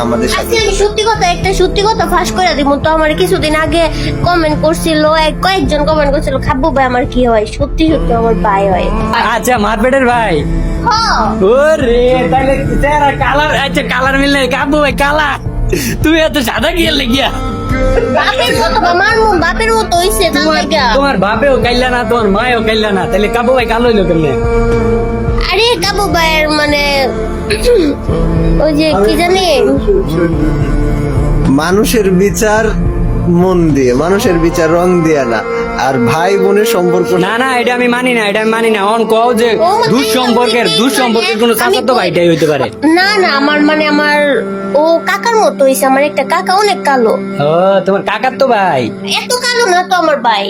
আমাদের সাথে। আজকে আমি সত্যি কথা ফাঁস করে দিব। তো আমার কিছুদিন আগে কমেন্ট করছিল, কয়েকজন কমেন্ট করছিল খাব্বু ভাই আমার কি হয়, সত্যি আমার ভাই হয়। আচ্ছা মারপেটের ভাই। হ্যাঁ ওরে তাহলে চেহারা কালার, আচ্ছা কালার মিললে কাব্বু ভাই কালা, তুমি এত সাদা কি লাগিয়া? বাপের মতো বা বাপের মতো হইছে তার লাগা। তোমার বাপেও কাইলা না, তোমার মায়েও কাইলা না, তাহলে কাব্বু ভাই কালো হইলো কেমনে? আরে কাব্বু ভাইয়ের মানে ওই যে কি জানি, মানুষের বিচার মন দিয়ে, মানুষের বিচার রং দিয়ে না। আর ভাই বোনের সম্পর্ক না না, এটা আমি মানি না, এটা আমি মানি না। অন কও যে ও মানে দুঃসম্পর্কের কোনো আমি চাচাতো ভাইটাই হইতে পারে। না না, আমার ও কাকার মতো হইছে। আমার একটা কাকা অনেক কালো। ও তোমার কাকার তো ভাই। এত কালো না তো আমার ভাই।